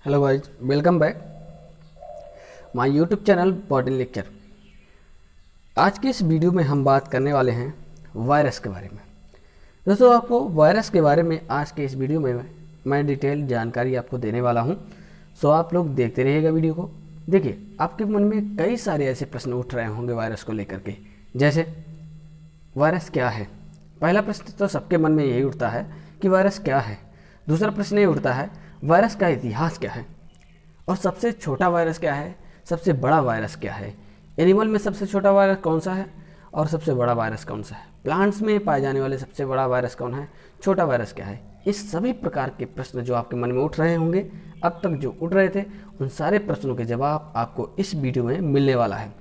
Hello guys, welcome back my YouTube channel botany lecture. आज के इस वीडियो में हम बात करने वाले हैं वायरस के बारे में। दोस्तों, आपको वायरस के बारे में आज के इस वीडियो में मैं डिटेल जानकारी आपको देने वाला हूं। सो आप लोग देखते रहिएगा वीडियो को। देखिए, आपके मन में कई सारे ऐसे प्रश्न उठ रहे होंगे वायरस को लेकर के, जैसे वायरस क्या है। पहला प्रश्न तो सबके मन में यही उठता है कि वायरस क्या है। दूसरा प्रश्न ये उठता है वायरस का इतिहास क्या है, और सबसे छोटा वायरस क्या है, सबसे बड़ा वायरस क्या है। एनिमल में सबसे छोटा वायरस कौन सा है और सबसे बड़ा वायरस कौन सा है। प्लांट्स में पाए जाने वाले सबसे बड़ा वायरस कौन है, छोटा वायरस क्या है। इस सभी प्रकार के प्रश्न जो आपके मन में उठ रहे होंगे, अब तक जो उठ रहे थे, उन सारे प्रश्नों के जवाब आपको इस वीडियो में मिलने वाला है।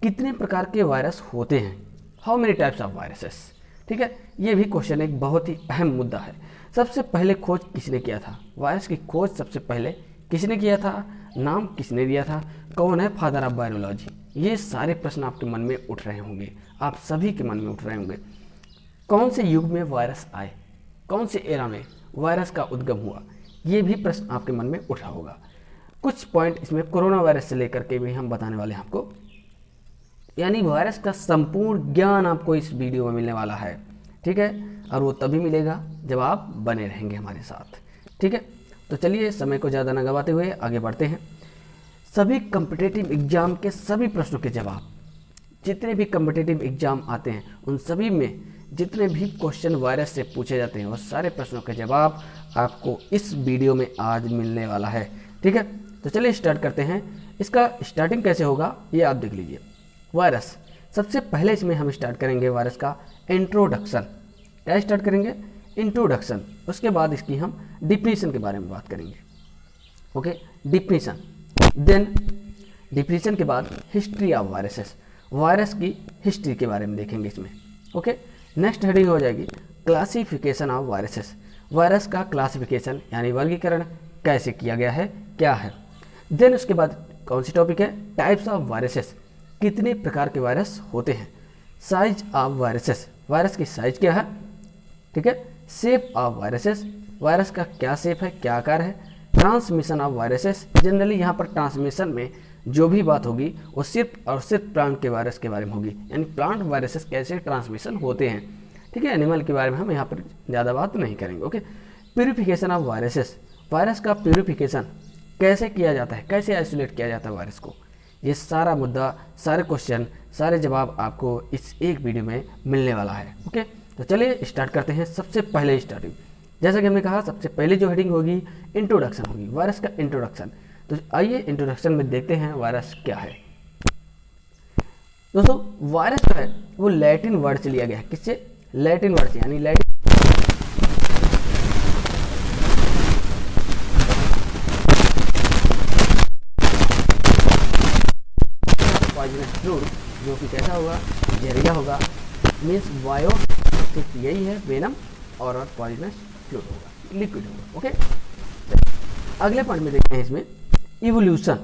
कितने प्रकार के वायरस होते हैं, how many types of viruses. ठीक है, ये भी क्वेश्चन एक बहुत ही अहम मुद्दा है। सबसे पहले खोज किसने किया था, वायरस की खोज सबसे पहले किसने किया था, नाम किसने दिया था, कौन है फादर ऑफ बायोलॉजी। ये सारे प्रश्न आपके मन में उठ रहे होंगे, आप सभी के मन में उठ रहे होंगे। कौन से युग में वायरस आए, कौन से एरा में वायरस का उद्गम हुआ, ये भी प्रश्न आपके मन में उठा होगा। कुछ पॉइंट इसमें कोरोना वायरस से लेकर के भी हम बताने वाले हैं आपको, यानी वायरस का संपूर्ण ज्ञान आपको इस वीडियो में मिलने वाला है। ठीक है, और वो तभी मिलेगा जब आप बने रहेंगे हमारे साथ। ठीक है, तो चलिए समय को ज़्यादा न गवाते हुए आगे बढ़ते हैं। सभी कम्पिटिटिव एग्जाम के सभी प्रश्नों के जवाब, जितने भी कम्पिटिटिव एग्जाम आते हैं उन सभी में जितने भी क्वेश्चन वायरस से पूछे जाते हैं, वो सारे प्रश्नों के जवाब आपको इस वीडियो में आज मिलने वाला है। ठीक है, तो चलिए स्टार्ट करते हैं। इसका स्टार्टिंग कैसे होगा ये आप देख लीजिए। वायरस, सबसे पहले इसमें हम स्टार्ट करेंगे वायरस का इंट्रोडक्शन। क्या स्टार्ट करेंगे, इंट्रोडक्शन। उसके बाद इसकी हम डिफिनीशन के बारे में बात करेंगे। Okay, definition. देन डिफिनीशन के बाद हिस्ट्री ऑफ वायरसेस, वायरस की हिस्ट्री के बारे में देखेंगे इसमें। ओके, नेक्स्ट हेडिंग हो जाएगी क्लासिफिकेशन ऑफ वायरसेस, वायरस का क्लासिफिकेशन यानी वर्गीकरण कैसे किया गया है, क्या है। देन उसके बाद कौन सी टॉपिक है, टाइप्स ऑफ वायरसेस, कितने प्रकार के वायरस होते हैं। साइज ऑफ वायरसेस, वायरस की साइज क्या है। ठीक है, शेप ऑफ वायरसेस, वायरस का क्या शेप है, क्या आकार है। ट्रांसमिशन ऑफ वायरसेस, जनरली यहाँ पर ट्रांसमिशन में जो भी बात होगी वो सिर्फ और सिर्फ प्लांट के वायरस के बारे में होगी, यानी प्लांट वायरसेस कैसे ट्रांसमिशन होते हैं। ठीक है, एनिमल के बारे में हम यहाँ पर ज़्यादा बात नहीं करेंगे। Okay, purification of viruses, virus का प्यूरिफिकेशन कैसे किया जाता है, कैसे आइसोलेट किया जाता है वायरस को। ये सारा मुद्दा, सारे क्वेश्चन, सारे जवाब आपको इस एक वीडियो में मिलने वाला है। ओके, तो चलिए स्टार्ट करते हैं। सबसे पहले स्टार्टिंग, जैसा कि हमने कहा, सबसे पहले जो हेडिंग होगी इंट्रोडक्शन होगी, वायरस का इंट्रोडक्शन। तो आइए इंट्रोडक्शन में देखते हैं वायरस क्या है। दोस्तों, वायरस जो है वो लैटिन वर्ड से लिया गया है। किससे, लैटिन वर्ड से, यानी लैटिन पॉइजनस फ्लूइड, जो कि कैसा होगा, जहरीला होगा। मीन्स वायो सिर्फ यही है, वेनम और पॉइजनस फ्लूइड होगा, लिक्विड होगा। ओके, अगले पॉइंट में देखते हैं इसमें इवोल्यूशन,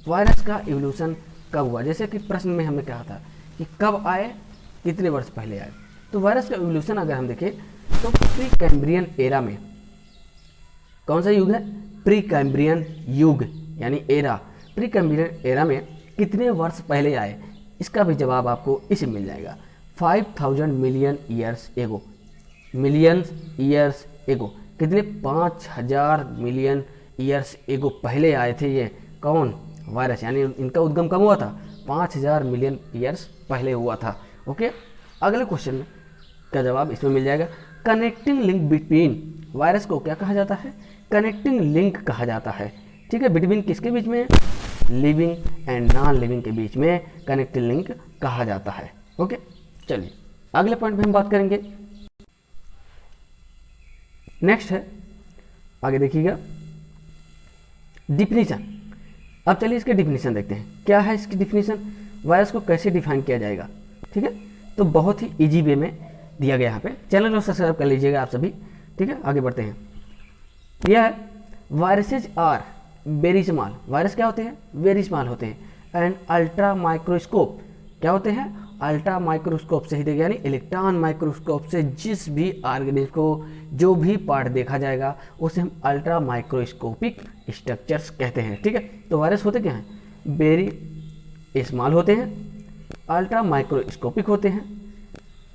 वायरस का इवोल्यूशन कब हुआ। जैसे कि प्रश्न में हमने कहा था कि कब आए, कितने वर्ष पहले आए। तो वायरस का इवोल्यूशन अगर हम देखें तो प्री कैम्ब्रियन एरा में, कौन सा युग है, प्री कैम्ब्रियन युग यानी एरा, प्री कैम्ब्रियन एरा में कितने वर्ष पहले आए, इसका भी जवाब आपको इसे मिल जाएगा। 5000 million years ago, millions years ago, कितने, 5000 मिलियन ईयर्स एगो पहले आए थे ये कौन, वायरस, यानी इनका उद्गम कब हुआ था, 5000 मिलियन ईयर्स पहले हुआ था। ओके, अगले क्वेश्चन का जवाब इसमें मिल जाएगा। कनेक्टिंग लिंक बिटवीन, वायरस को क्या कहा जाता है, कनेक्टिंग लिंक कहा जाता है। ठीक है, बिटवीन किसके बीच में, लिविंग एंड नॉन लिविंग के बीच में कनेक्टिंग लिंक कहा जाता है। ओके, चलिए अगले पॉइंट पे हम बात करेंगे। नेक्स्ट है, आगे देखिएगा, डिफिनीशन। अब चलिए इसके डिफिनीशन देखते हैं, क्या है इसकी डिफिनीशन, वायरस को कैसे डिफाइन किया जाएगा। ठीक है, तो बहुत ही इजी वे में दिया गया यहाँ पे। चैनल को सब्सक्राइब कर लीजिएगा आप सभी। ठीक है, आगे बढ़ते हैं। यह है viruses are very small, virus क्या होते हैं, वेरी स्मॉल होते हैं। एंड अल्ट्रा माइक्रोस्कोप क्या होते हैं, अल्ट्रा माइक्रोस्कोप से ही देखेगा, यानी इलेक्ट्रॉन माइक्रोस्कोप से जिस भी ऑर्गेनिज्म को जो भी पार्ट देखा जाएगा उसे हम अल्ट्रा माइक्रोस्कोपिक स्ट्रक्चर्स कहते हैं। ठीक है, तो वायरस होते क्या हैं? वेरी स्मॉल होते हैं, अल्ट्रा माइक्रोस्कोपिक होते हैं,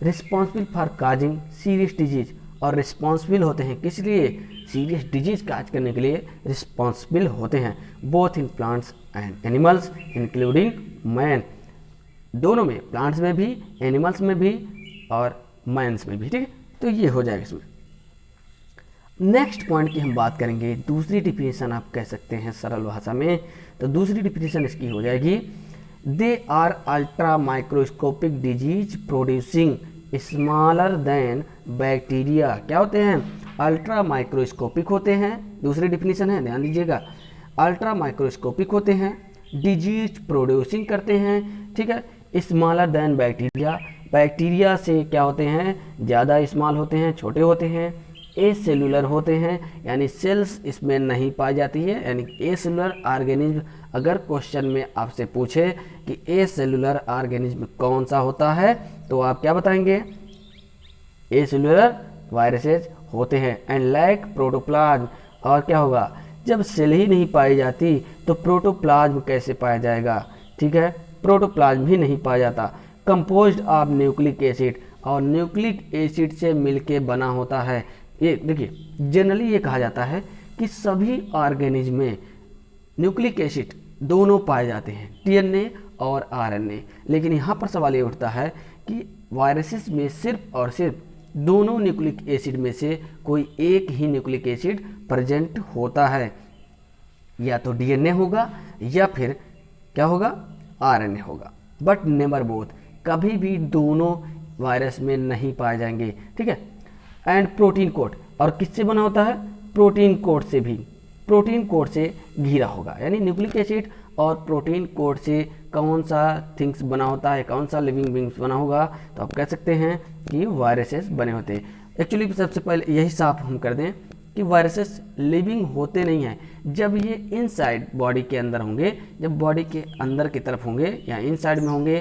responsible for causing serious disease, और रिस्पॉन्सिबल होते हैं किस लिए? सीरियस डिजीज काज करने के लिए रिस्पॉन्सिबल होते हैं, both in plants and animals including man, दोनों में, प्लांट्स में भी, एनिमल्स में भी और मैंस में भी। ठीक है, तो ये हो जाएगा इसमें। नेक्स्ट पॉइंट की हम बात करेंगे, दूसरी डिफिनेशन आप कह सकते हैं सरल भाषा में, तो दूसरी डिफिनेशन इसकी हो जाएगी, they are ultra microscopic disease producing smaller than bacteria. क्या होते हैं? अल्ट्रा माइक्रोस्कोपिक होते हैं, दूसरी डिफिनेशन है, ध्यान दीजिएगा, अल्ट्रा माइक्रोस्कोपिक होते हैं, डिजीज प्रोड्यूसिंग करते हैं। ठीक है, स्मॉलर देन बैक्टीरिया, बैक्टीरिया से क्या होते हैं? ज़्यादा स्मॉल होते हैं, छोटे होते हैं, ए सेलुलर होते हैं, यानी सेल्स इसमें नहीं पाई जाती है, यानी ए सेलुलर ऑर्गेनिज्म। अगर क्वेश्चन में आपसे पूछे कि ए सेलुलर ऑर्गेनिज्म कौन सा होता है, तो आप क्या बताएंगे? ए सेलुलर वायरसेज होते हैं। एंड लाइक प्रोटोप्लाज्म, और क्या होगा? जब सेल ही नहीं पाई जाती तो प्रोटोप्लाज्म कैसे पाया जाएगा? ठीक है, प्रोटोप्लाज्म ही नहीं पाया जाता। कंपोज्ड ऑफ न्यूक्लिक एसिड, और न्यूक्लिक एसिड से मिलके बना होता है। ये देखिए, जनरली ये कहा जाता है कि सभी ऑर्गेनिज्म में न्यूक्लिक एसिड दोनों पाए जाते हैं, डीएनए और आरएनए, लेकिन यहाँ पर सवाल ये उठता है कि वायरसेस में सिर्फ और सिर्फ दोनों न्यूक्लिक एसिड में से कोई एक ही न्यूक्लिक एसिड प्रेजेंट होता है, या तो डीएनए होगा या फिर क्या होगा? आरएनए होगा, बट नेवर बोथ, कभी भी दोनों वायरस में नहीं पाए जाएंगे। ठीक है, एंड प्रोटीन कोट, और किससे बना होता है? प्रोटीन कोट से भी, प्रोटीन कोट से घिरा होगा, यानी न्यूक्लिक एसिड और प्रोटीन कोट से कौन सा थिंग्स बना होता है, कौन सा लिविंग बींग्स बना होगा, तो आप कह सकते हैं कि वायरसेस बने होते हैं। एक्चुअली सबसे पहले यही साफ हम कर दें कि वायरसेस लिविंग होते नहीं हैं, जब ये इनसाइड बॉडी के अंदर होंगे, जब बॉडी के अंदर की तरफ होंगे या इनसाइड में होंगे,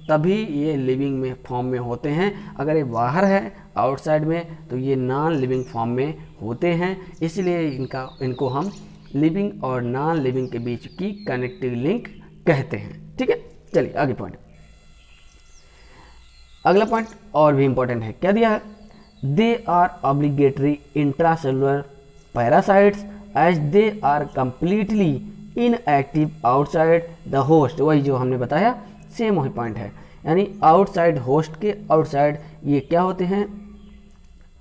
तभी ये लिविंग में फॉर्म में होते हैं। अगर ये बाहर है आउटसाइड में, तो ये नॉन लिविंग फॉर्म में होते हैं, इसलिए इनको हम लिविंग और नॉन लिविंग के बीच की कनेक्टिव लिंक कहते हैं। ठीक है, चलिए आगे पॉइंट, अगला पॉइंट और भी इंपॉर्टेंट है, क्या दिया है? They are obligatory intracellular parasites as they are completely inactive outside the host. वही जो हमने बताया, सेम वही पॉइंट है, यानी आउटसाइड होस्ट के आउटसाइड ये क्या होते हैं?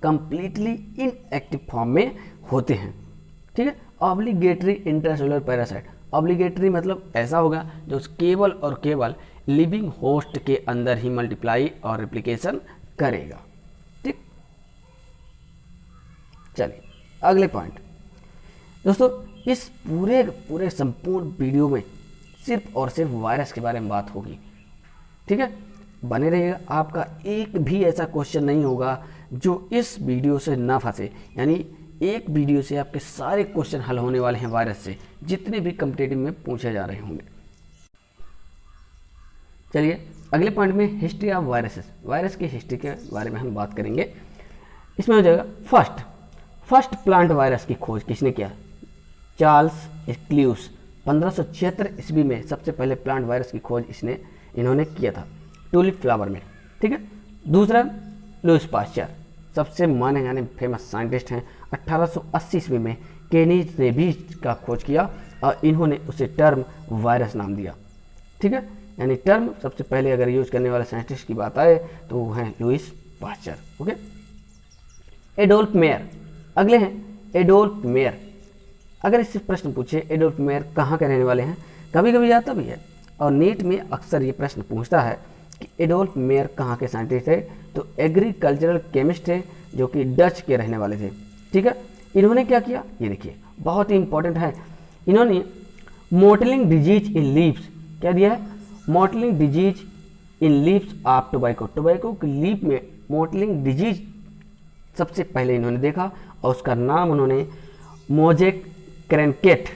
कंप्लीटली इनएक्टिव फॉर्म में होते हैं। ठीक है, ऑब्लिगेटरी इंट्रासेलुलर पैरासाइट, ऑब्लिगेटरी मतलब ऐसा होगा जो केवल और केवल लिविंग होस्ट के अंदर ही मल्टीप्लाई और रिप्लिकेशन करेगा। ठीक, चलिए अगले पॉइंट। दोस्तों, इस पूरे संपूर्ण वीडियो में सिर्फ और सिर्फ वायरस के बारे में बात होगी। ठीक है, बने रहिएगा, आपका एक भी ऐसा क्वेश्चन नहीं होगा जो इस वीडियो से ना फंसे, यानी एक वीडियो से आपके सारे क्वेश्चन हल होने वाले हैं वायरस से, जितने भी कॉम्पिटिटिव में पूछे जा रहे होंगे। चलिए अगले पॉइंट में हिस्ट्री ऑफ वायरसेस, वायरस की हिस्ट्री के बारे में हम बात करेंगे। इसमें हो जाएगा फर्स्ट प्लांट वायरस की खोज किसने किया? चार्ल्स एक्लियूस, 1576 ईस्वी में सबसे पहले प्लांट वायरस की खोज इन्होंने किया था, टूलिप फ्लावर में। ठीक है, दूसरा लुईस पास्चर, सबसे माने जाने फेमस साइंटिस्ट हैं, 1880 ईस्वी में केनीज ने भी का खोज किया और इन्होंने उसे टर्म वायरस नाम दिया। ठीक है, यानी टर्म सबसे पहले अगर यूज करने वाले साइंटिस्ट की बात आए तो वो हैं Lewis pasture. Okay, Adolf mayor, अगले हैं एडोल्फ मेयर। अगर इससे प्रश्न पूछे एडोल्फ मेयर कहाँ के रहने वाले हैं, कभी कभी आता भी है, और नीट में अक्सर ये प्रश्न पूछता है कि एडोल्फ मेयर कहाँ के साइंटिस्ट थे, तो एग्रीकल्चरल केमिस्ट थे जो कि डच के रहने वाले थे। ठीक है, इन्होंने क्या किया, ये देखिए बहुत ही इंपॉर्टेंट है, इन्होंने मोटलिंग डिजीज इन लीव्स, क्या दिया है? Mottling disease in leaves of tobacco, tobacco की लीफ में मोटलिंग डिजीज सबसे पहले इन्होंने देखा और उसका नाम उन्होंने मोजेक क्रैनकेट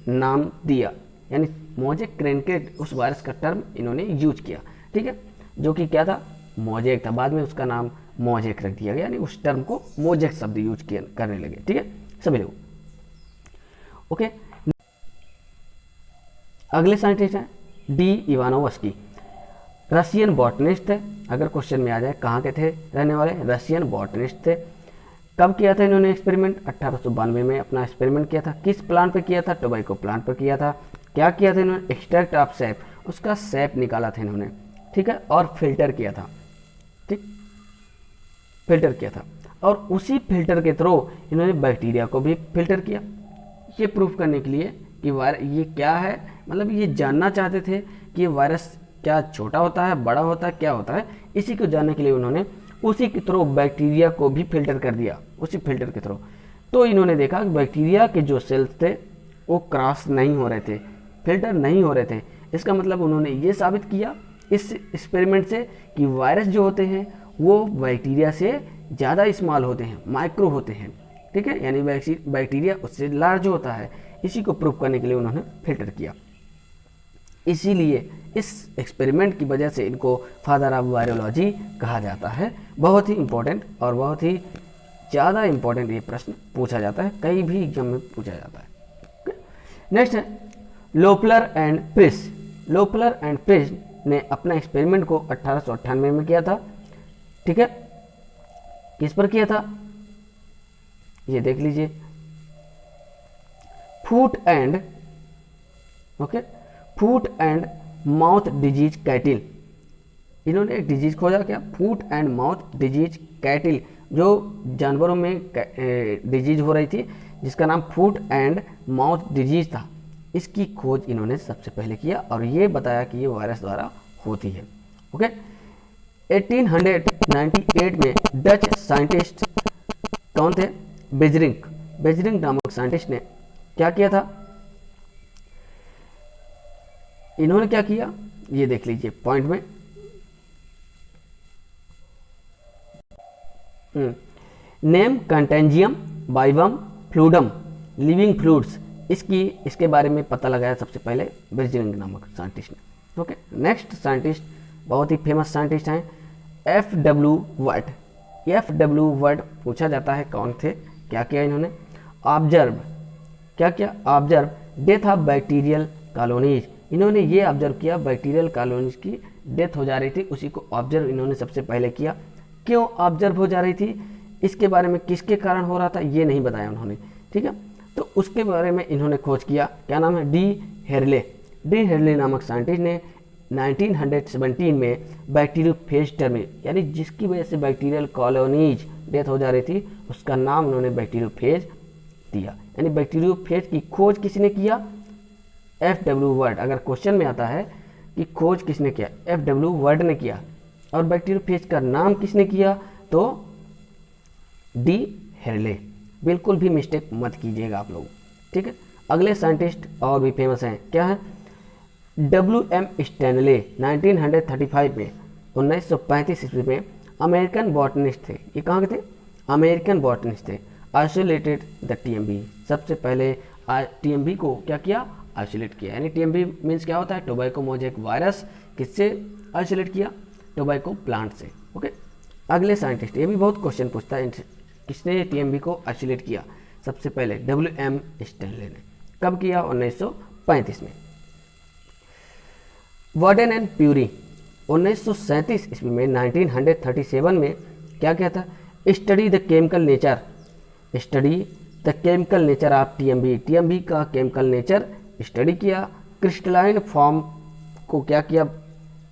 नाम दिया, यानी मोजेक क्रेनकेट उस वायरस का टर्म इन्होंने यूज किया, ठीक है, जो कि क्या था, मोजेक था। बाद में उसका नाम मोजेक रख दिया गया, यानी उस टर्म को मोजेक शब्द यूज किया करने लगे, ठीक है सभी लोग। ओके, अगले साइंटिस्ट हैं डी इवानोवस्की, रशियन बॉटनिस्ट थे। अगर क्वेश्चन में आ जाए कहाँ के थे रहने वाले, रशियन बॉटनिस्ट थे। कब किया था इन्होंने एक्सपेरिमेंट, 1892 में अपना एक्सपेरिमेंट किया था। किस प्लांट पे किया था, टोबैको प्लांट पे किया था। क्या किया था इन्होंने, एक्सट्रैक्ट ऑफ सैप, उसका सैप निकाला था इन्होंने, ठीक है, और फिल्टर किया था, ठीक, फिल्टर किया था। और उसी फिल्टर के थ्रू इन्होंने बैक्टीरिया को भी फिल्टर किया, ये प्रूफ करने के लिए कि ये क्या है, मतलब ये जानना चाहते थे कि ये वायरस क्या छोटा होता है, बड़ा होता है, क्या होता है। इसी को जानने के लिए उन्होंने उसी के थ्रू बैक्टीरिया को भी फिल्टर कर दिया, उसी फिल्टर के थ्रू। तो इन्होंने देखा कि बैक्टीरिया के जो सेल्स थे वो क्रॉस नहीं हो रहे थे, फिल्टर नहीं हो रहे थे। इसका मतलब उन्होंने ये साबित किया इस एक्सपेरिमेंट से कि वायरस जो होते हैं वो बैक्टीरिया से ज़्यादा स्मॉल होते हैं, माइक्रो होते हैं, ठीक है, यानी बैक्टीरिया उससे लार्ज होता है। इसी को प्रूव करने के लिए उन्होंने फिल्टर किया। इसीलिए इस एक्सपेरिमेंट की वजह से इनको फादर ऑफ वायरोलॉजी कहा जाता है। बहुत ही इंपॉर्टेंट और बहुत ही ज़्यादा इंपॉर्टेंट ये प्रश्न पूछा जाता है, कहीं भी एग्जाम में पूछा जाता है। नेक्स्ट है लोपलर एंड प्रिस। लोपलर एंड प्रिस ने अपना एक्सपेरिमेंट को 1898 में किया था, ठीक है। किस पर किया था ये देख लीजिए, फूट एंड माउथ डिजीज कैटिल। इन्होंने एक डिजीज खोजा, क्या, फूट एंड माउथ डिजीज कैटिल, जो जानवरों में डिजीज हो रही थी जिसका नाम फूट एंड माउथ डिजीज था। इसकी खोज इन्होंने सबसे पहले किया और ये बताया कि ये वायरस द्वारा होती है। ओके, 1898 में डच साइंटिस्ट कौन थे, बेजरिंग नामक साइंटिस्ट ने क्या किया था, इन्होंने क्या किया ये देख लीजिए पॉइंट में। नेम कंटेंजियम बाइवम फ्लूडम लिविंग फ्लूड्स, इसके बारे में पता लगाया सबसे पहले बेजरिंग नामक साइंटिस्ट ने। ओके, नेक्स्ट साइंटिस्ट बहुत ही फेमस साइंटिस्ट हैं FW वर्ड। FW वर्ड पूछा जाता है कौन थे, क्या किया इन्होंने, ऑब्जर्व, क्या किया, observe death of bacterial colonies. इन्होंने ये ऑब्जर्व किया बैक्टीरियल कॉलोनीज की डेथ हो जा रही थी, उसी को ऑब्जर्व इन्होंने सबसे पहले किया। क्यों ऑब्जर्व हो जा रही थी, इसके बारे में किसके कारण हो रहा था ये नहीं बताया उन्होंने, ठीक है। तो उसके बारे में इन्होंने खोज किया, क्या नाम है, डी हेरले नामक साइंटिस्ट ने 1917 में बैक्टीरियोफेज टर्म, यानी जिसकी वजह से बैक्टीरियल कॉलोनीज डेथ हो जा रही थी उसका नाम उन्होंने बैक्टीरियोफेज दिया। यानी बैक्टीरियोफेज की खोज किसने किया, FW वर्ड। अगर क्वेश्चन में आता है कि खोज किसने किया, FW वर्ड ने किया। और बैक्टीरियोफेज का नाम किसने किया, तो डी हेरले। बिल्कुल भी मिस्टेक मत कीजिएगा आप लोग, ठीक है। अगले साइंटिस्ट और भी फेमस हैं, क्या है, WM स्टैनले। 1935 में 1935 ईस्वी में अमेरिकन बॉटनिस्ट थे। ये कहाँ के थे, अमेरिकन बॉटनिस्ट थे। आइसोलेटेड द TMB, सबसे पहले TMB को क्या किया, आइसोलेट किया। यानी TMB मीन्स क्या होता है, टोबैको मोजेक वायरस। किससे आइसोलेट किया, टोबैको प्लांट से। ओके, अगले साइंटिस्ट, ये भी बहुत क्वेश्चन पूछता है, किसने TMB को आइसोलेट किया, सबसे पहले WM स्टैनले ने। कब किया, 1935 में। वार्डन एंड प्यूरी 1937 ईस्वी में 1937 में क्या किया था, study the chemical nature of TMB का केमिकल नेचर स्टडी किया। क्रिस्टलाइन फॉर्म को क्या किया,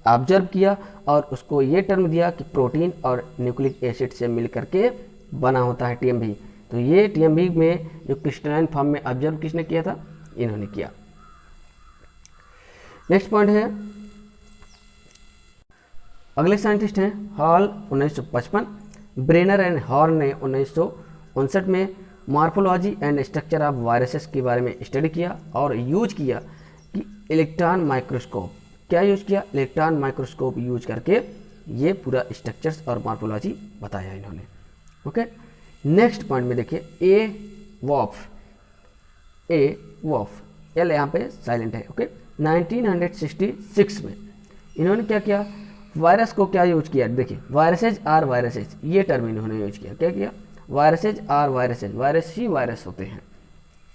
ऑब्जर्व किया और उसको ये टर्म दिया कि प्रोटीन और न्यूक्लिक एसिड से मिल करके बना होता है TMB। तो ये TMB में जो क्रिस्टलाइन फॉर्म में ऑब्जर्व किसने किया था, इन्होंने किया। नेक्स्ट पॉइंट है, अगले साइंटिस्ट हैं हॉल 1955, ब्रेनर एंड हॉर्न ने 1959 में morphology and structure of viruses के बारे में स्टडी किया और यूज किया कि इलेक्ट्रॉन माइक्रोस्कोप। क्या यूज किया, इलेक्ट्रॉन माइक्रोस्कोप यूज करके ये पूरा स्ट्रक्चर्स और मॉर्फोलॉजी बताया इन्होंने। ओके, नेक्स्ट पॉइंट में देखिए ए वॉफ, एल यहाँ पे साइलेंट है। ओके, 1966 में इन्होंने क्या किया, वायरस को क्या यूज किया, देखिए वायरसेज आर वायरसेज, ये टर्म इन्होंने यूज किया। क्या किया, वायरसेज आर वायरसेज, वायरस ही वायरस होते हैं,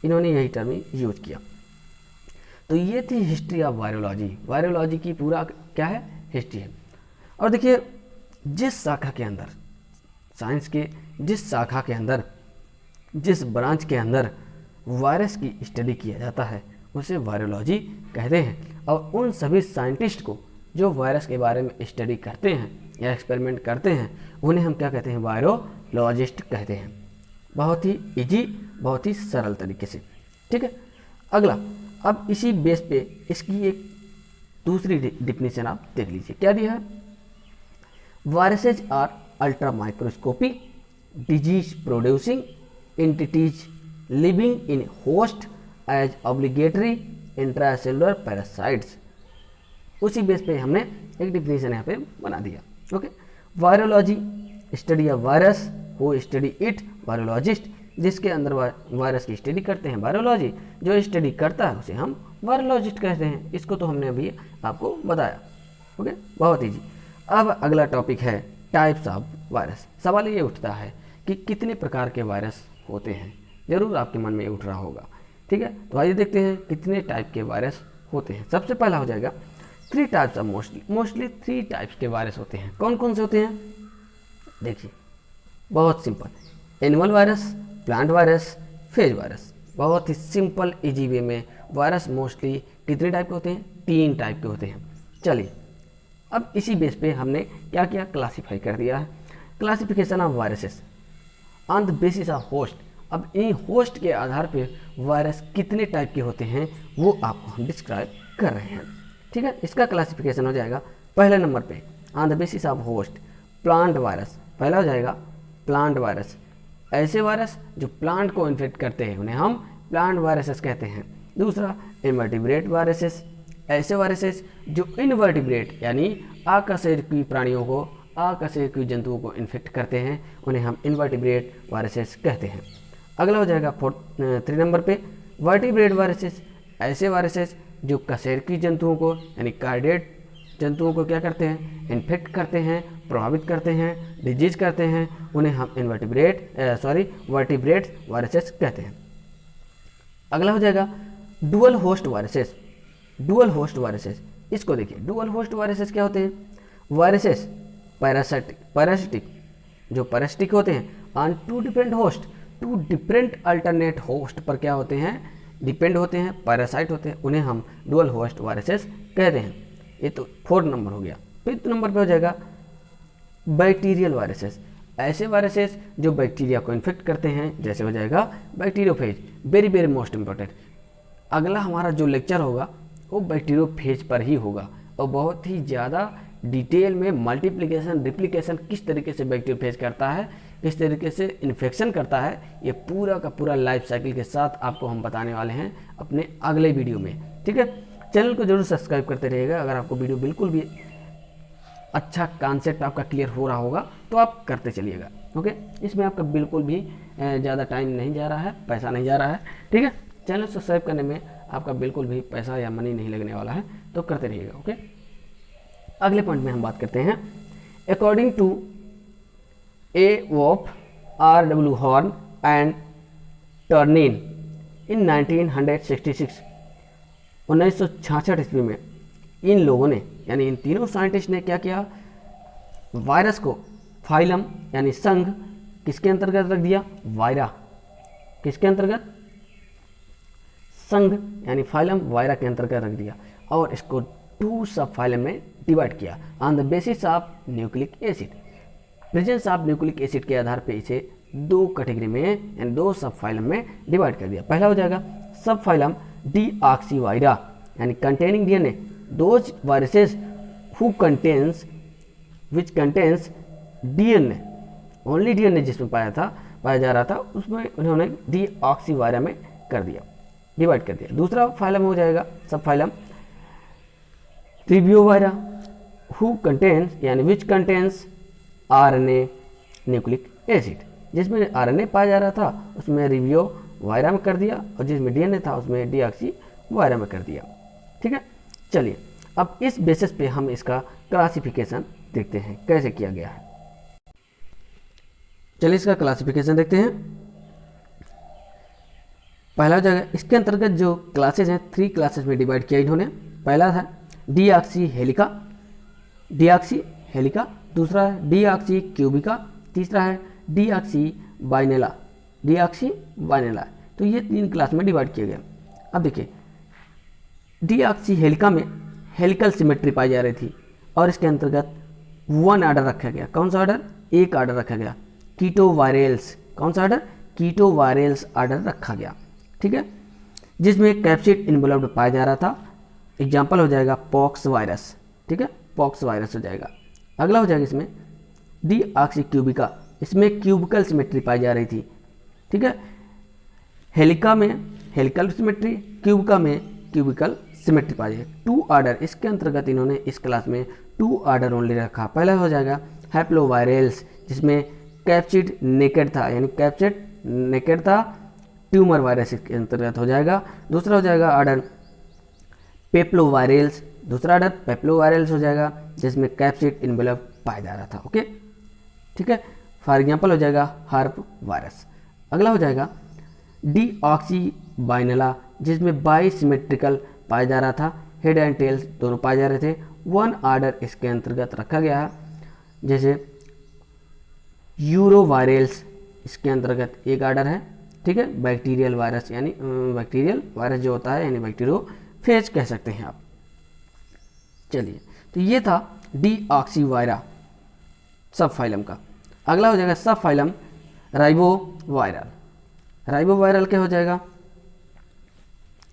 इन्होंने यही टर्म यूज किया। तो ये थी हिस्ट्री ऑफ वायरोलॉजी। वायरोलॉजी की पूरा क्या है, हिस्ट्री है। और देखिए जिस शाखा के अंदर, साइंस के जिस शाखा के अंदर, जिस ब्रांच के अंदर वायरस की स्टडी किया जाता है उसे वायरोलॉजी कहते हैं। और उन सभी साइंटिस्ट को जो वायरस के बारे में स्टडी करते हैं या एक्सपेरिमेंट करते हैं उन्हें हम क्या कहते हैं, वायरोलॉजिस्ट कहते हैं। बहुत ही इजी, बहुत ही सरल तरीके से, ठीक है। अगला, अब इसी बेस पे इसकी एक दूसरी डिफिनीशन आप देख लीजिए, क्या दिया है, viruses are ultra microscopic disease producing entities living in host as obligatory intracellular parasites. उसी बेस पे हमने एक डिफिनीशन यहाँ पे बना दिया। Okay, virology study of virus, who study it virologist, जिसके अंदर वायरस की स्टडी करते हैं वायरोलॉजी, जो स्टडी करता है उसे हम वायरोलॉजिस्ट कहते हैं। इसको तो हमने अभी आपको बताया। ओके, बहुत ईजी। अब अगला टॉपिक है टाइप्स ऑफ वायरस। सवाल ये उठता है कि कितने प्रकार के वायरस होते हैं, जरूर आपके मन में उठ रहा होगा, ठीक है। तो आइए देखते हैं कितने टाइप के वायरस होते हैं। सबसे पहला हो जाएगा 3 टाइप्स ऑफ, मोस्टली 3 टाइप्स के वायरस होते हैं। कौन कौन से होते हैं, देखिए बहुत simple, animal virus, plant virus, phase virus. बहुत ही सिंपल इजी वे में वायरस मोस्टली कितने टाइप के होते हैं, 3 टाइप के होते हैं। चलिए अब इसी बेस पे हमने क्या किया, क्लासीफाई कर दिया है। Classification of viruses on the basis of host. अब इन होस्ट के आधार पे वायरस कितने टाइप के होते हैं वो आपको हम डिस्क्राइब कर रहे हैं, ठीक है। इसका क्लासिफिकेशन हो जाएगा पहले नंबर पे on the basis of host, plant virus. पहला हो जाएगा प्लांट वायरस, ऐसे वायरस जो प्लांट को इन्फेक्ट करते हैं उन्हें हम प्लांट वायरसेस कहते हैं। दूसरा इनवर्टिब्रेट वायरसेस, ऐसे वायरसेस जो इनवर्टिब्रेट यानी आकशेरुकी प्राणियों को, आकशेरुकी जंतुओं को इन्फेक्ट करते हैं उन्हें हम इनवर्टिब्रेट वायरसेस कहते हैं। अगला हो जाएगा 3 नंबर पे वर्टिब्रेट वायरसेस, ऐसे वायरसेस जो कशेरुकी जंतुओं को यानी कार्डिएट जंतुओं को क्या करते हैं, इन्फेक्ट करते हैं, प्रभावित करते हैं, डिजीज करते हैं, उन्हें हम वर्टिब्रेट वायरसेस कहते हैं। अगला हो जाएगा dual host viruses. Dual host viruses, इसको देखिए, डुअल होस्ट वायरसेस क्या होते हैं, वायरसेस पैरासिटिक जो पैरासिटिक होते हैं on 2 different host, 2 different alternate host पर क्या होते हैं, डिपेंड होते हैं, पैरासाइट होते हैं, उन्हें हम डुअल होस्ट वायरसेस कहते हैं। ये तो 4 नंबर हो गया। 5th नंबर पे हो जाएगा बैक्टीरियल वायरसेस, ऐसे वायरसेस जो बैक्टीरिया को इन्फेक्ट करते हैं, जैसे हो जाएगा bacteriophage. Very very most important, अगला हमारा जो लेक्चर होगा वो बैक्टीरियोफेज पर ही होगा और बहुत ही ज़्यादा डिटेल में मल्टीप्लिकेशन रिप्लिकेशन किस तरीके से बैक्टीरियोफेज करता है, किस तरीके से इन्फेक्शन करता है, ये पूरा का पूरा लाइफ साइकिल के साथ आपको हम बताने वाले हैं अपने अगले वीडियो में, ठीक है। चैनल को जरूर सब्सक्राइब करते रहिएगा। अगर आपको वीडियो बिल्कुल भी अच्छा कॉन्सेप्ट आपका क्लियर हो रहा होगा तो आप करते चलिएगा, ओके। इसमें आपका बिल्कुल भी ज़्यादा टाइम नहीं जा रहा है, पैसा नहीं जा रहा है, ठीक है। चैनल सब्सक्राइब करने में आपका बिल्कुल भी पैसा या मनी नहीं लगने वाला है, तो करते रहिएगा, ओके। अगले पॉइंट में हम बात करते हैं according to A Lwoff R.W. Horne and Tournier in 1966, 1966 ईस्वी में इन लोगों ने यानी इन तीनों साइंटिस्ट ने क्या किया, वायरस को फाइलम यानी संघ किसके अंतर्गत रख दिया, वायरा, किसके अंतर्गत, संघ यानी फाइलम वायरा के अंतर्गत रख दिया और इसको 2 सब फाइलम में डिवाइड किया on the basis of nucleic acid. Presence of nucleic acid के आधार पे इसे 2 कैटेगरी में यानी 2 सब फाइलम में डिवाइड कर दिया। पहला हो जाएगा सब फाइलम डीऑक्सीवायरा यानी containing DNA, those viruses who contains which contains DNA, only DNA जिसमें पाया जा रहा था उसमें उन्होंने डीऑक्सीवायरा में कर दिया, डिवाइड कर दिया। दूसरा फाइलम हो जाएगा सब फाइलम रिबियोवायरा हु कंटेन्स यानी which contains RNA nucleic acid, जिसमें आरएनए पाया जा रहा था उसमें रिबियोवायरा में कर दिया और जिसमें डीएनए था उसमें डीऑक्सीवायरा में कर दिया, ठीक है। चलिए अब इस बेसिस पे हम इसका क्लासिफिकेशन देखते हैं कैसे किया गया है। चलिए इसका क्लासिफिकेशन देखते हैं। पहला जगह इसके अंतर्गत जो क्लासेज हैं 3 क्लासेज में डिवाइड किया इन्होंने। पहला था डीऑक्सी हेलिका, दूसरा है डीऑक्सी क्यूबिका, तीसरा है डीऑक्सी बाइनेला। तो ये 3 क्लास में डिवाइड किया गया। अब देखिए डीऑक्सी हेलिका में हेलिकल सिमेट्री पाई जा रही थी और इसके अंतर्गत 1 आर्डर रखा गया। कौन सा आर्डर? एक आर्डर रखा गया, कीटोवायरल्स। कौन सा आर्डर? कीटोवायरल्स आर्डर रखा गया, ठीक है, जिसमें कैप्सिड इन्वॉल्व्ड पाया जा रहा था। एग्जाम्पल हो जाएगा पॉक्स वायरस, ठीक है, पॉक्स वायरस हो जाएगा। अगला हो जाएगा इसमें डीऑक्सी क्यूबिका, इसमें क्यूबिकल सिमेट्री पाई जा रही थी, ठीक है। हेलिका में हेलिकल सिमेट्री, क्यूबिका में क्यूबिकल सिमेट्री पाई जाए। 2 आर्डर इसके अंतर्गत इन्होंने इस क्लास में 2 आर्डर ओनली रखा। पहला हो जाएगा हैप्लोवायरल्स, जिसमें कैप्सिड नेकेड था, यानी कैप्सिड नेकेड था, ट्यूमर वायरस के अंतर्गत हो जाएगा। दूसरा हो जाएगा आर्डर पेप्लोवायरल्स, दूसरा आर्डर पेप्लोवायरल्स हो जाएगा, जिसमें कैप्सिड इन्वेलप पाया जा रहा था, ओके, ठीक है। फॉर एग्जाम्पल हो जाएगा हार्प वायरस। अगला हो जाएगा डीऑक्सी बाइनेला, जिसमें बाइसिमेट्रिकल पाया जा रहा था, हेड एंड टेल्स दोनों पाए जा रहे थे। 1 आर्डर इसके अंतर्गत रखा गया है, जैसे यूरोवायरल्स, इसके अंतर्गत एक आर्डर है, ठीक है। बैक्टीरियल वायरस, यानी बैक्टीरियल वायरस जो होता है, यानी बैक्टीरियोफेज कह सकते हैं आप। चलिए तो ये था डीऑक्सीवायरा सब फाइलम का। अगला हो जाएगा सब फाइलम राइबोवायरल। राइबोवायरल क्या हो जाएगा?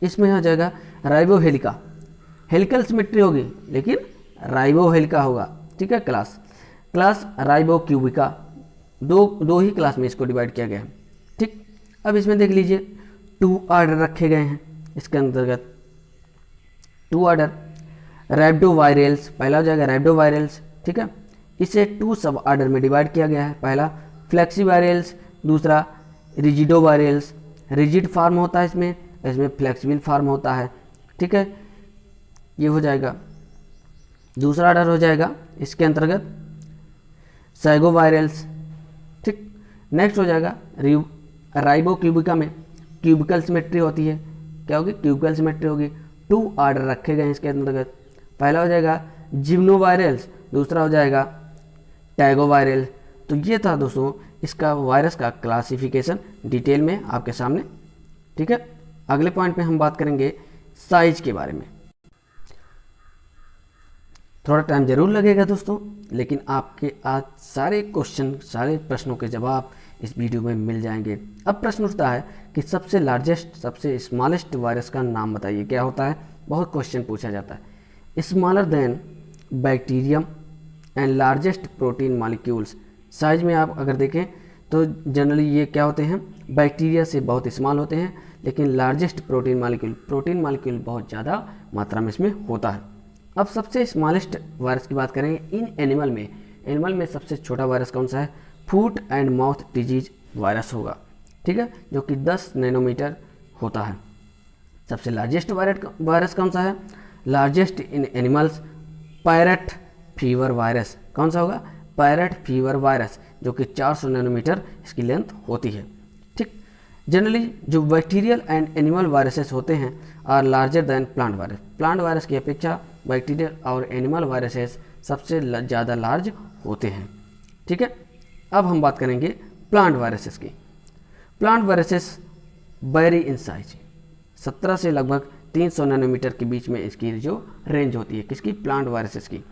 इसमें हो जाएगा राइबोहेलिका, हेलिकल सिमेट्री होगी लेकिन राइबोहेलिका होगा, ठीक है। क्लास राइबोक्यूबिका, दो ही क्लास में इसको डिवाइड किया गया है, ठीक। अब इसमें देख लीजिए 2 आर्डर रखे गए हैं इसके अंतर्गत, 2 आर्डर। रैप्डोवायरल्स पहला हो जाएगा रैप्डोवायरल्स, ठीक है। इसे 2 सब आर्डर में डिवाइड किया गया है। पहला फ्लेक्सीवायरल्स, दूसरा रिजिडोवायरल्स। रिजिड फार्म होता है इसमें फ्लेक्सिबल फार्म होता है, ठीक है, ये हो जाएगा। दूसरा आर्डर हो जाएगा इसके अंतर्गत साइगोवायरल्स, ठीक। नेक्स्ट हो जाएगा राइबोक्यूबिका में क्यूबिकल सिमेट्री होती है, क्या होगी? क्यूबिकल सिमेट्री होगी। 2 आर्डर रखे गए हैं इसके अंतर्गत। पहला हो जाएगा जिम्नोवायरल्स, दूसरा हो जाएगा टैगोवायरल। तो ये था दोस्तों इसका वायरस का क्लासिफिकेशन डिटेल में आपके सामने, ठीक है। अगले पॉइंट पे हम बात करेंगे साइज के बारे में। थोड़ा टाइम जरूर लगेगा दोस्तों, लेकिन आपके आज सारे प्रश्नों के जवाब इस वीडियो में मिल जाएंगे। अब प्रश्न उठता है कि सबसे लार्जेस्ट, सबसे स्मॉलेस्ट वायरस का नाम बताइए, क्या होता है? बहुत क्वेश्चन पूछा जाता है। Smaller than bacterium and largest protein molecules. Size में आप अगर देखें तो जनरली ये क्या होते हैं? बैक्टीरिया से बहुत स्मॉल होते हैं, लेकिन लार्जेस्ट प्रोटीन मॉलिक्यूल बहुत ज़्यादा मात्रा में इसमें होता है। अब सबसे स्मॉलेस्ट वायरस की बात करेंगे इन एनिमल में सबसे छोटा वायरस कौन सा है? Foot and mouth disease virus होगा, ठीक है, जो कि 10 नैनोमीटर होता है। सबसे लार्जेस्ट वायरस कौन सा है? Largest in animals parrot fever virus. कौन सा होगा? पैरेट फीवर वायरस, जो कि 400 नैनोमीटर इसकी लेंथ होती है, ठीक। जनरली जो बैक्टीरियल एंड एनिमल वायरसेस होते हैं are larger than plant virus. Plant virus की अपेक्षा बैक्टीरियल और एनिमल वायरसेस सबसे ज़्यादा लार्ज होते हैं, ठीक है। अब हम बात करेंगे प्लांट वायरसेस की। Plant viruses very in size, 17 से लगभग 300 नैनोमीटर के बीच में इसकी जो रेंज होती है, किसकी? प्लांट वायरसेस की।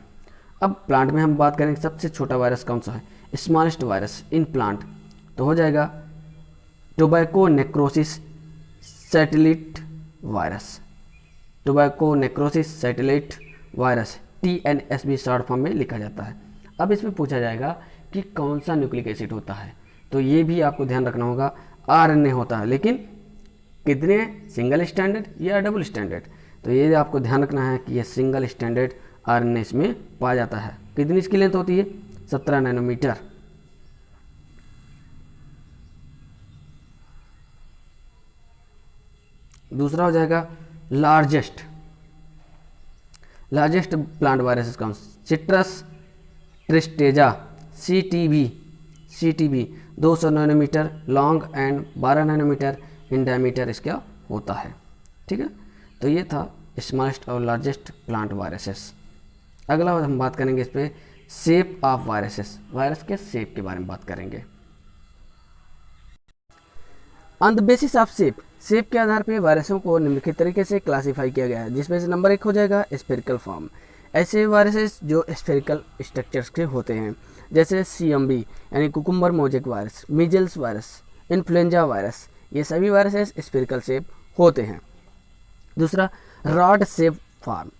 अब प्लांट में हम बात करेंगे सबसे छोटा वायरस कौन सा है? स्मॉलेस्ट वायरस इन प्लांट, तो हो जाएगा tobacco necrosis satellite virus. Tobacco necrosis satellite virus, TNS भी शॉर्ट फॉर्म में लिखा जाता है। अब इसमें पूछा जाएगा कि कौन सा न्यूक्लिक एसिड होता है, तो ये भी आपको ध्यान रखना होगा। RNA होता है, लेकिन कितने? सिंगल स्टैंडर्ड या डबल स्टैंडर्ड? तो ये आपको ध्यान रखना है कि ये सिंगल स्टैंडर्ड RNA इसमें पाया जाता है। कितनी इसकी लेंथ होती है? 17 नैनोमीटर। दूसरा हो जाएगा लार्जेस्ट। लार्जेस्ट प्लांट वायरसेस कौन? Citrus tristeza CTB 200 nanometer long and 12 nanometer in diameter इसका होता है। ठीक है, तो ये था स्मॉलेस्ट और लार्जेस्ट प्लांट वायरसेस। अगला हम बात करेंगे इस पर शेप ऑफ वायरसेस, वायरस के शेप के बारे में बात करेंगे। On the basis of shape के आधार पर वायरसों को निम्नलिखित तरीके से क्लासीफाई किया गया है, जिसमें से नंबर 1 हो जाएगा स्फेरिकल फॉर्म। ऐसे वायरसेस जो स्फेरिकल स्ट्रक्चर्स के होते हैं, जैसे CMV यानी cucumber mosaic virus, measles virus, influenza virus, ये सभी वायरसेस स्फेरिकल शेप होते हैं। दूसरा रॉड शेप फॉर्म,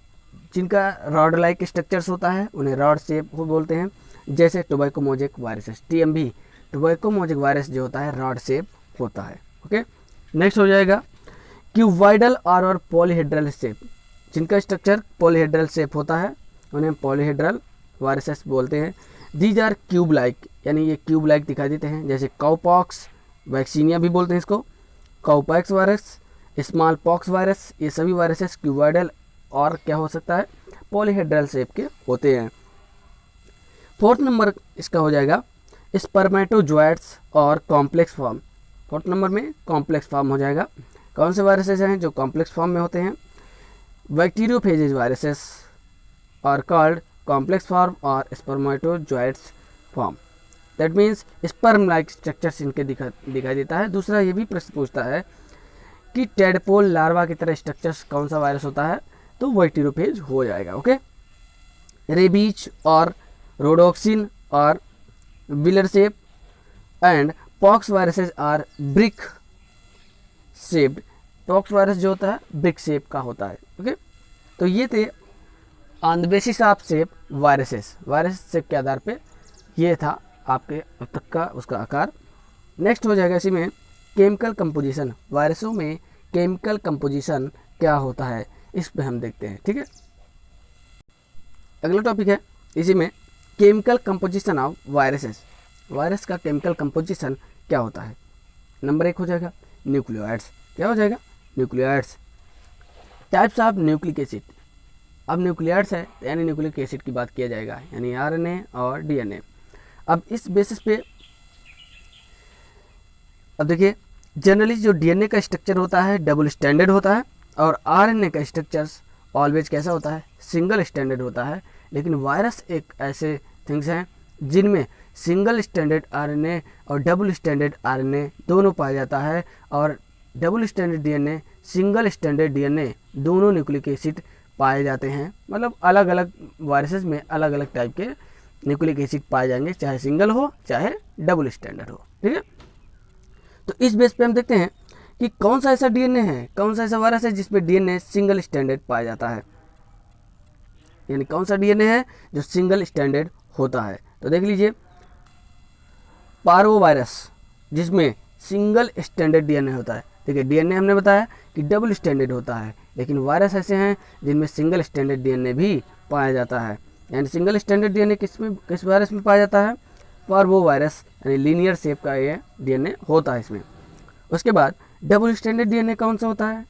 जिनका रॉड लाइक स्ट्रक्चर्स होता है उन्हें रॉड शेप बोलते हैं, जैसे tobacco mosaic viruses TMV, tobacco mosaic virus जो होता है रॉड शेप होता है। ओके, नेक्स्ट हो जाएगा क्यूबॉइडल और पॉलीहेड्रल शेप, जिनका स्ट्रक्चर पॉलीहेड्रल शेप होता है उन्हें पॉलीहेड्रल वायरसेस बोलते हैं। दीज आर क्यूब लाइक, यानी ये क्यूब लाइक दिखाई देते हैं, जैसे काउपॉक्स, वैक्सीनिया भी बोलते हैं इसको, काउपैक्स वायरस, स्मॉल पॉक्स वायरस, ये सभी वायरसेस क्यूबॉइडल और क्या हो सकता है पॉलीहेड्रल शेप के होते हैं। 4th नंबर इसका हो जाएगा स्पर्मेटोजोइट्स और कॉम्प्लेक्स फॉर्म। 4th नंबर में कॉम्प्लेक्स फॉर्म हो जाएगा। कौन से वायरसेस हैं जो कॉम्प्लेक्स फॉर्म में होते हैं? Bacteriophages viruses are called complex form और spermatozoids form. That means sperm like structures इनके दिखाई देता है। दूसरा ये भी प्रश्न पूछता है कि टेडपोल लार्वा की तरह स्ट्रक्चर्स कौन सा वायरस होता है, तो बैक्टीरियोफेज हो जाएगा। ओके, रेबीज और रोडोक्सिन और विलर shape and pox viruses are brick shaped. Pox virus जो होता है ब्रिक शेप का होता है। ओके, तो ये थे on the basis of shape viruses, virus shape के आधार पे ये था आपके अब तक का उसका आकार। नेक्स्ट हो जाएगा इसी में केमिकल कंपोजिशन, वायरसों में केमिकल कंपोजिशन क्या होता है इस पे हम देखते हैं। ठीक है, अगला टॉपिक है इसी में chemical composition of viruses, virus का केमिकल कंपोजिशन क्या होता है। नंबर 1 हो जाएगा न्यूक्लियोइड्स। क्या हो जाएगा? Nucleoids. Types of nucleic acid, अब न्यूक्लियोइड्स है यानी न्यूक्लिक एसिड की बात किया जाएगा, यानी RNA और DNA। अब इस बेसिस पे अब देखिए जनरली जो DNA का स्ट्रक्चर होता है डबल स्टैंडर्ड होता है और RNA का स्ट्रक्चर्स ऑलवेज कैसा होता है? सिंगल स्टैंडर्ड होता है। लेकिन वायरस एक ऐसे थिंग्स हैं जिनमें सिंगल स्टैंडर्ड RNA और डबल स्टैंडर्ड RNA दोनों पाया जाता है, और double standard DNA, single standard DNA दोनों न्यूक्लिक एसिड पाए जाते हैं। मतलब अलग अलग वायरसेस में अलग अलग टाइप के न्यूक्लिक एसिड पाए जाएंगे, चाहे सिंगल हो चाहे डबल स्टैंडर्ड हो। ठीक है, तो इस बेस पे हम देखते हैं कि कौन सा ऐसा DNA है, कौन सा ऐसा वायरस है जिसपे DNA सिंगल स्टैंडर्ड पाया जाता है, यानी कौन सा DNA है जो सिंगल स्टैंडर्ड होता है। तो देख लीजिए पार्वो वायरस जिसमें सिंगल स्टैंडर्ड DNA होता है। देखिए DNA हमने बताया कि डबल स्टैंडर्ड होता है, लेकिन वायरस ऐसे हैं जिनमें सिंगल स्टैंडर्ड DNA भी पाया जाता है। यानी सिंगल स्टैंडर्ड DNA किस वायरस में पाया जाता है? पार्वो वायरस, यानी लीनियर शेप का ये DNA होता है इसमें। उसके बाद डबल स्टैंडर्ड DNA कौन सा होता है?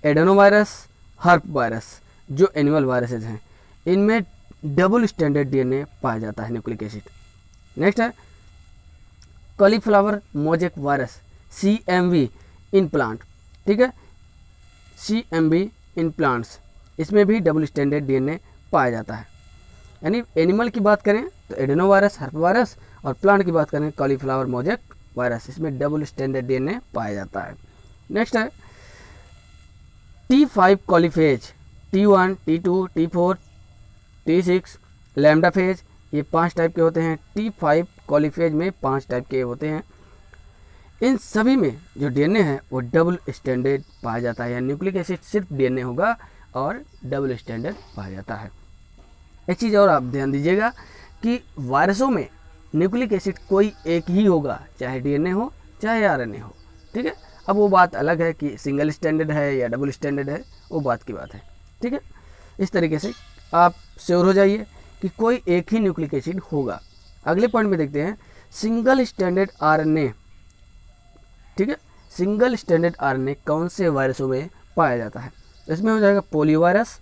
एडेनो वायरस, हर्प वायरस जो एनिमल वायरसेज हैं, इनमें डबल स्टैंडर्ड DNA पाया जाता है न्यूक्लिक एसिड। नेक्स्ट है cauliflower mosaic virus CMV in plant. ठीक है, CMV इन प्लांट्स, इसमें भी डबल स्टैंडर्ड DNA पाया जाता है। यानी एनिमल की बात करें तो एडेनो वायरस, हर्प वायरस, और प्लांट की बात करें कॉलीफ्लावर मोजेक वायरस, इसमें डबल स्टैंडर्ड DNA पाया जाता है। नेक्स्ट है T5 कॉलीफेज, T1, T2, T4, T6 lambda phase, ये 5 टाइप के होते हैं। T5 कॉलीफेज में 5 टाइप के होते हैं। इन सभी में जो DNA है वो डबल स्टैंडर्ड पाया जाता है, यानी न्यूक्लिक एसिड सिर्फ DNA होगा और डबल स्टैंडर्ड पाया जाता है। एक चीज़ और आप ध्यान दीजिएगा कि वायरसों में न्यूक्लिक एसिड कोई एक ही होगा, चाहे DNA हो चाहे RNA हो। ठीक है, अब वो बात अलग है कि सिंगल स्टैंडर्ड है या डबल स्टैंडर्ड है, वो बात की बात है। ठीक है, इस तरीके से आप श्योर हो जाइए कि कोई एक ही न्यूक्लिक एसिड होगा। अगले पॉइंट में देखते हैं सिंगल स्टैंडर्ड RNA। ठीक है, सिंगल स्टैंडर्ड RNA कौन से वायरसों में पाया जाता है? इसमें हो जाएगा पोलियो वायरस,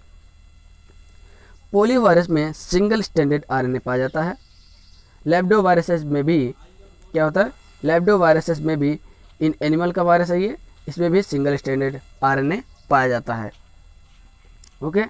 पोलियो वायरस में सिंगल स्टैंडर्ड आरएनए पाया जाता है। लेप्डो वायरसेस में भी क्या होता है, लेप्डो वायरसेस में भी इन एनिमल का वायरस है ये, इसमें भी सिंगल स्टैंडर्ड आरएनए पाया जाता है। Okay.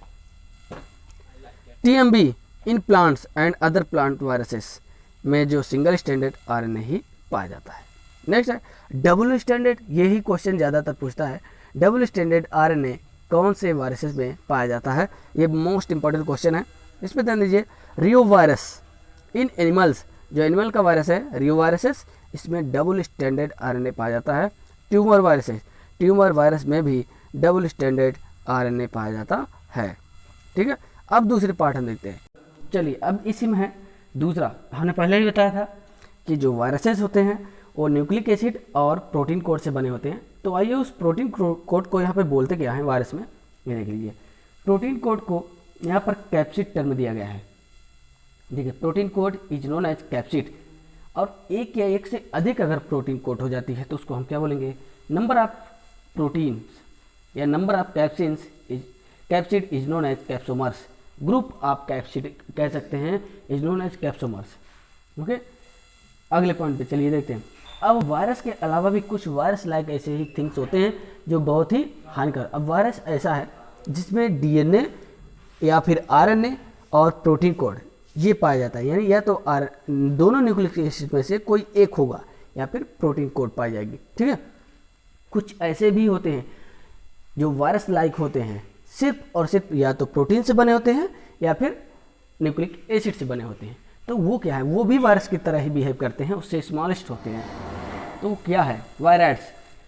TMV in plants and other plant viruses में जो सिंगल स्टैंडर्ड आरएनए ही पाया जाता है। नेक्स्ट है डबल स्टैंडर्ड, यही क्वेश्चन ज़्यादातर पूछता है, डबल स्टैंडर्ड आरएनए कौन से वायरसेस में पाया जाता है, ये मोस्ट इंपॉर्टेंट क्वेश्चन है। इसमें ध्यान दीजिए, रियो वायरस इन एनिमल्स, जो एनिमल का वायरस है रियो वायरसेस, इसमें डबल स्टैंडर्ड आरएनए पाया जाता है। ट्यूमर वायरसेस, ट्यूमर वायरस में भी डबल स्टैंडर्ड आरएनए पाया जाता है। ठीक है, अब दूसरे पार्ट हम देखते हैं। चलिए अब इसी में है दूसरा, हमने पहले ही बताया था कि जो वायरसेस होते हैं वो न्यूक्लिक एसिड और प्रोटीन कोड से बने होते हैं। तो आइए उस प्रोटीन कोड को यहाँ पे बोलते क्या है वायरस में, ये देख लीजिए। प्रोटीन कोड को यहाँ पर कैप्सिड टर्म दिया गया है। देखिए, protein code is known as capsid, और एक या एक से अधिक अगर प्रोटीन कोड हो जाती है तो उसको हम क्या बोलेंगे, नंबर ऑफ प्रोटीन्स या number of capsins is, capsid is known as capsomers, group of capsid कह सकते हैं is known as capsomers. Okay, अगले पॉइंट पे चलिए देखते हैं। अब वायरस के अलावा भी कुछ वायरस लाइक ऐसे ही थिंग्स होते हैं जो बहुत ही हानिकारक। अब वायरस ऐसा है जिसमें डीएनए या फिर आरएनए और प्रोटीन कोड ये पाया जाता है, यानी या तो दोनों न्यूक्लिक एसिड में से कोई एक होगा या फिर प्रोटीन कोड पाई जाएगी। ठीक है, कुछ ऐसे भी होते हैं जो वायरस लाइक होते हैं, सिर्फ और सिर्फ या तो प्रोटीन से बने होते हैं या फिर न्यूक्लिक एसिड से बने होते हैं। तो वो क्या है, वो भी वायरस की तरह ही बिहेव करते हैं, उससे स्मॉलेस्ट होते हैं। तो वो क्या है, वायरस,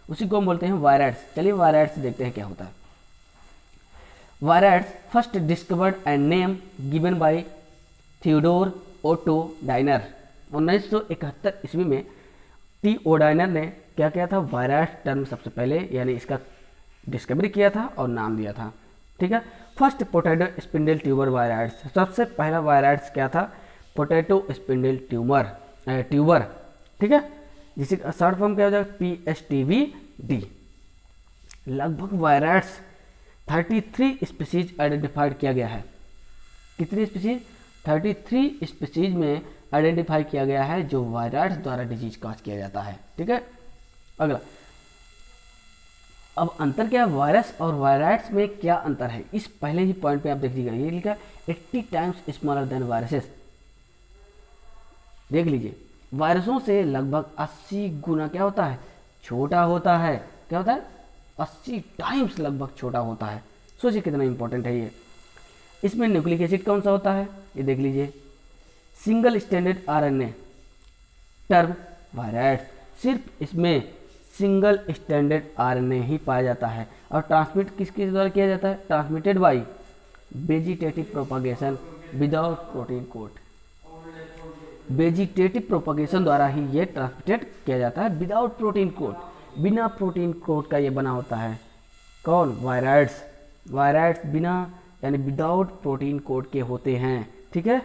उसी को हम बोलते हैं वायरस। चलिए वायरस देखते हैं क्या होता है। Virus first discovered and name given by Theodore Otto Diener. 1971 ईस्वी में टी ओ डाइनर ने क्या किया था, वायरस टर्म सबसे पहले यानी इसका डिस्कवरी किया था और नाम दिया था। ठीक है, first potato spindle tuber virus, सबसे पहला वायरस क्या था, पोटैटो स्पिंडल ट्यूबर। ठीक है, जिसे शॉर्ट फॉर्म क्या हो जाएगा, PSTVD। लगभग वायरस 33 स्पीसीज आइडेंटिफाइड किया गया है। कितनी स्पीसीज, 33 स्पीसीज में आइडेंटिफाई किया गया है जो वायरस द्वारा डिजीज कॉज किया जाता है। ठीक है, अगला, अब अंतर क्या है, वायरस और वायरस में क्या अंतर है, इस पहले ही पॉइंट पे आप देख लीजिएगा, ये लिखा है 80 टाइम्स स्मॉलर देन वायरसेस। देख लीजिए, वायरसों से लगभग 80 गुना क्या होता है, छोटा होता है। क्या होता है, 80 टाइम्स लगभग छोटा होता है। सोचिए कितना इंपॉर्टेंट है ये। इसमें न्यूक्लिक एसिड कौन सा होता है, ये देख लीजिए, single standard RNA term virus, सिर्फ इसमें सिंगल स्टैंडर्ड आरएनए ही पाया जाता है। और ट्रांसमिट किसके द्वारा किया जाता है, transmitted by vegetative propagation without protein code. Vegetative propagation द्वारा ही ये ट्रांसमिटेड किया जाता है विदाउट प्रोटीन कोड, बिना प्रोटीन कोड का ये बना होता है। कौन, वायरस, वायरस बिना यानी विदाउट प्रोटीन कोड के होते हैं। ठीक है,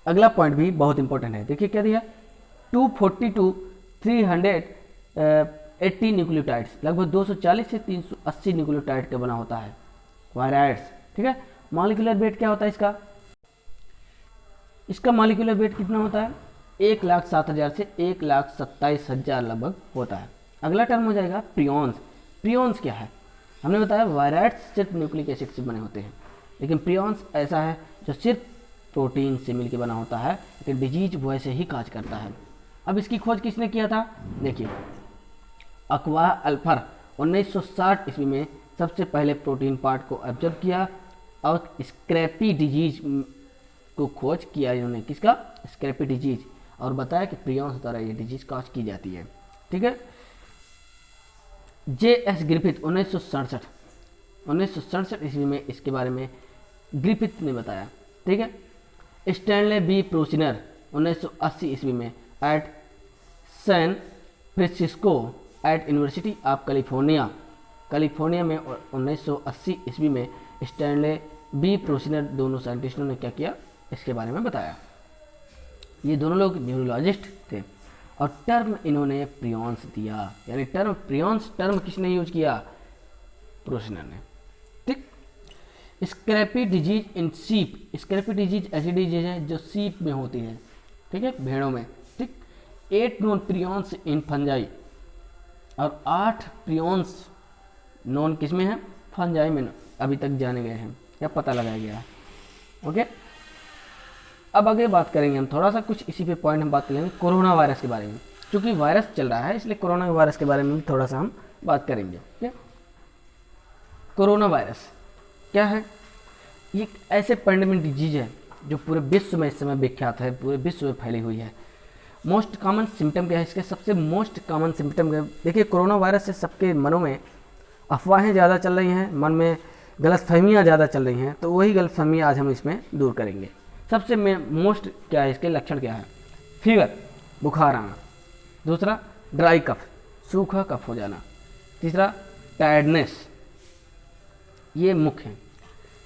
अगला पॉइंट भी बहुत इंपॉर्टेंट है, देखिए क्या दिया, 240 to 380 न्यूक्लियोटाइड्स, लगभग 240 से 380 न्यूक्लियोटाइड का बना होता है वायरस। ठीक है, मॉलिक्यूलर वेट क्या होता है इसका, इसका मॉलिक्यूलर वेट कितना होता है, 1,07,000 से 1,27,000 लगभग होता है। अगला टर्म हो जाएगा प्रियॉन्स। प्रियॉन्स क्या है, हमने बताया वायरस सिर्फ न्यूक्लिक एसिड से बने होते हैं, लेकिन प्रियॉन्स ऐसा है जो सिर्फ प्रोटीन से मिलकर बना होता है, लेकिन डिजीज वैसे ही काज करता है। अब इसकी खोज किसने किया था, देखिए, अक्वा अल्फर 1960 ईस्वी में सबसे पहले प्रोटीन पार्ट को ऑब्जर्व किया और स्क्रैपी डिजीज को खोज किया इन्होंने, किसका, स्क्रैपी डिजीज, और बताया कि प्रियॉन्स द्वारा ये डिजीज कॉज की जाती है। ठीक है, JS ग्रिफिथ 1967 ईस्वी में इसके बारे में ग्रिफिथ ने बताया। ठीक है, स्टैनले बी प्रोसिनर 1980 ईस्वी में at San Francisco at University of California में 1980 ईस्वी में स्टैनले बी प्रोसिनर दोनों साइंटिस्टों ने क्या किया, इसके बारे में बताया। ये दोनों लोग न्यूरोलॉजिस्ट थे और टर्म इन्होंने प्रियॉन्स दिया, यानी टर्म प्रियॉन्स टर्म किसने यूज किया, प्रोसिनर ने। ठीक, स्क्रैपी डिजीज इन सीप, स्क्रैपी डिजीज ऐसी डिजीज है जो सीप में होती है, ठीक है, भेड़ों में, ठीक। 8 नॉन प्रियॉन्स इन फंजाई, और 8 प्रियॉन्स नॉन किस में है, फंजाई में अभी तक जाने गए हैं या पता लगाया गया है। ओके, अब आगे बात करेंगे हम थोड़ा सा कुछ इसी पे पॉइंट हम बात करेंगे कोरोना वायरस के बारे में। क्योंकि वायरस चल रहा है इसलिए कोरोना वायरस के बारे में भी थोड़ा सा हम बात करेंगे। ठीक है, कोरोना वायरस क्या है? ये एक ऐसे पैंडेमिक डिजीज है जो पूरे विश्व में इस समय विख्यात है, पूरे विश्व में फैली हुई है। मोस्ट कॉमन सिम्टम क्या है इसके? सबसे मोस्ट कॉमन सिम्टम क्या है? देखिए, कोरोना वायरस से सबके मनों में अफवाहें ज़्यादा चल रही हैं, मन में गलतफहमियाँ ज़्यादा चल रही हैं, तो वही गलतफहमियाँ आज हम इसमें दूर करेंगे। सबसे मोस्ट क्या है इसके लक्षण क्या है? फीवर, बुखार आना। दूसरा, ड्राई कफ, सूखा कफ हो जाना। तीसरा, टायर्डनेस, ये मुख्य है।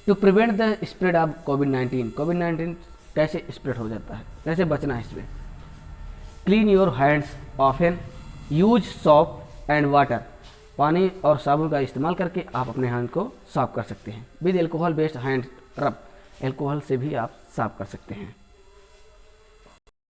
To prevent the spread of कोविड-19, कोविड-19 कैसे स्प्रेड हो जाता है, कैसे बचना है इसमें? Clean your hands often, use soap and water, पानी और साबुन का इस्तेमाल करके आप अपने हैंड को साफ कर सकते हैं। विद एल्कोहल बेस्ड हैंड रब, एल्कोहल से भी आप साफ कर सकते हैं।